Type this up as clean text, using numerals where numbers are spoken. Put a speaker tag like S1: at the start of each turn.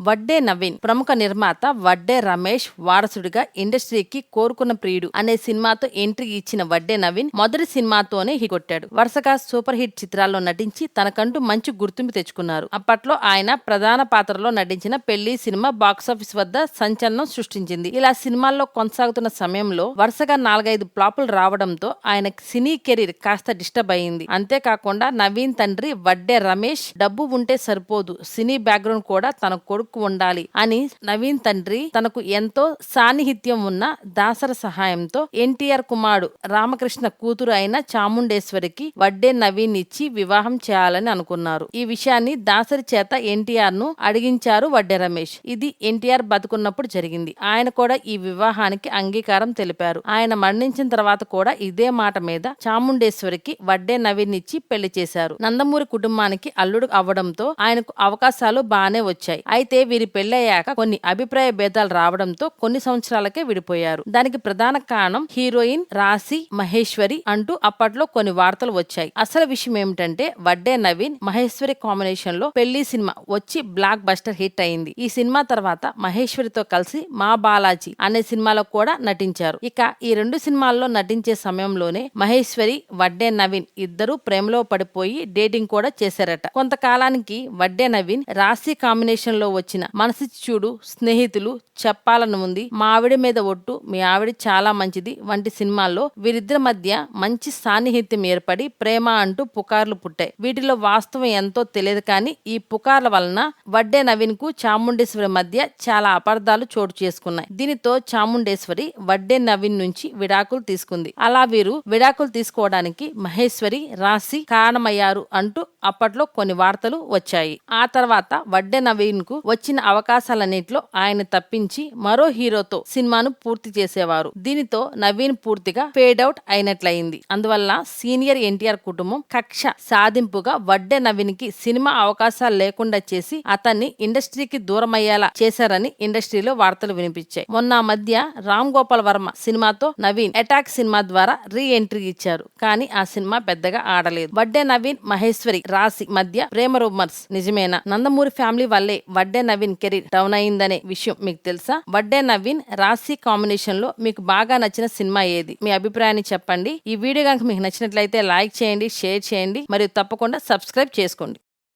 S1: వడ్డే నవీన్ ప్రముఖ నిర్మాత వడ్డే రమేష్ వారసుడిగా ఇండస్ట్రీకి కోరుకున్న ప్రియుడు అనే సినిమాతో ఎంట్రీ ఇచ్చిన వడ్డే నవీన్ మొదటి సినిమాతోనే హిట్ కొట్టాడు. వరుసగా సూపర్ హిట్ చిత్రాల్లో నటించి తనకంటూ మంచి గుర్తింపు తెచ్చుకున్నారు. అప్పట్లో ఆయన ప్రధాన పాత్రలో నటించిన పెళ్లి సినిమా బాక్సాఫీస్ వద్ద సంచలనం సృష్టించింది. ఇలా సినిమాల్లో కొనసాగుతున్న సమయంలో వరుసగా 4-5 ఫ్లాపులు రావడంతో ఆయన సినీ కెరీర్ కాస్త డిస్టర్బ్ అయింది. అంతేకాకుండా నవీన్ తండ్రి వడ్డే రమేష్ డబ్బు ఉంటే సరిపోదు, సినీ బ్యాక్గ్రౌండ్ కూడా తన కొడుకు ఉండాలి అని నవీన్ తండ్రి తనకు ఎంతో సాన్నిహిత్యం ఉన్న దాసర సహాయంతో ఎన్టీఆర్ కుమారుడు రామకృష్ణ కూతురు అయిన చాముండేశ్వరికి వడ్డే నవీన్ ఇచ్చి వివాహం చేయాలని అనుకున్నారు. ఈ విషయాన్ని దాసరి చేత ఎన్టీఆర్ ను అడిగించారు వడ్డే రమేష్. ఇది ఎన్టీఆర్ బతుకున్నప్పుడు జరిగింది. ఆయన కూడా ఈ వివాహానికి అంగీకారం తెలిపారు. ఆయన మరణించిన తర్వాత కూడా ఇదే మాట మీద చాముండేశ్వరికి వడ్డే నవీన్ ఇచ్చి పెళ్లి చేశారు. నందమూరి కుటుంబానికి అల్లుడు అవ్వడంతో ఆయనకు అవకాశాలు బాగానే వచ్చాయి. అయితే వీరి పెళ్లయ్యాక కొన్ని అభిప్రాయ భేదాలు రావడంతో కొన్ని సంవత్సరాలకే విడిపోయారు. దానికి ప్రధాన కారణం హీరోయిన్ రాశి మహేశ్వరి అంటూ అప్పట్లో కొన్ని వార్తలు వచ్చాయి. అసలు విషయం ఏమిటంటే వడ్డే నవీన్ మహేశ్వరి కాంబినేషన్ లో పెళ్లి సినిమా వచ్చి బ్లాక్ బస్టర్ హిట్ అయింది. ఈ సినిమా తర్వాత మహేశ్వరితో కలిసి మా బాలాజీ అనే సినిమాలో కూడా నటించారు. ఇక ఈ 2 సినిమాల్లో నటించే సమయంలోనే మహేశ్వరి వడ్డే నవీన్ ఇద్దరు ప్రేమలో పడిపోయి డేటింగ్ కూడా చేశారట. కొంతకాలానికి వడ్డే నవీన్ రాశి కాంబినేషన్ లో వచ్చిన మనసిచ్చి చూడు, స్నేహితులు, చెప్పాలని ఉంది, మా ఆవిడ మీద ఒట్టు, మీ ఆవిడ చాలా మంచిది వంటి సినిమాల్లో వీరిద్దరి మధ్య మంచి సాన్నిహిత్యం ఏర్పడి ప్రేమ అంటూ పుకార్లు పుట్టాయి. వీటిలో వాస్తవం ఎంతో తెలియదు కానీ ఈ పుకార్ల వలన వడ్డే నవీన్ కు చాముండేశ్వరి మధ్య చాలా అపార్థాలు చోటు చేసుకున్నాయి. దీనితో చాముండేశ్వరి వడ్డే నవీన్ నుంచి విడాకులు తీసుకుంది. అలా వీరు విడాకులు తీసుకోవడానికి మహేశ్వరి రాశి కారణమయ్యారు అంటూ అప్పట్లో కొన్ని వార్తలు వచ్చాయి. ఆ తర్వాత వడ్డే నవీన్ కు వచ్చిన అవకాశాలన్నింటిలో ఆయన తప్పించి మరో హీరోతో సినిమాను పూర్తి చేసేవారు. దీనితో నవీన్ పూర్తిగా ఫేడ్ అవుట్ అయినట్లయింది. అందువల్ల సీనియర్ ఎన్టీఆర్ కుటుంబం కక్ష సాధింపుగా వడ్డే నవీన్ కి సినిమా అవకాశాలు లేకుండా చేసి అతన్ని ఇండస్ట్రీకి దూరమయ్యేలా చేశారని ఇండస్ట్రీలో వార్తలు వినిపించాయి. మొన్న మధ్య రామ్ గోపాల్ వర్మ సినిమాతో నవీన్ అటాక్ సినిమా ద్వారా రీ ఎంట్రీ ఇచ్చారు. కానీ ఆ సినిమా పెద్దగా ఆడలేదు. వడ్డే నవీన్ మహేశ్వరి రాశి మధ్య ప్రేమ రూమర్స్ నిజమేనా? నందమూరి ఫ్యామిలీ వల్లే వడ్డే నవీన్ కెరీర్ డౌన్ అయిందనే విషయం మీకు తెలుసా? వడ్డే నవీన్ రాశి కాంబినేషన్ లో మీకు బాగా నచ్చిన సినిమా ఏది? మీ అభిప్రాయాన్ని చెప్పండి. ఈ వీడియో కనుక మీకు నచ్చినట్లయితే లైక్ చేయండి, షేర్ చేయండి మరియు తప్పకుండా సబ్స్క్రైబ్ చేసుకోండి.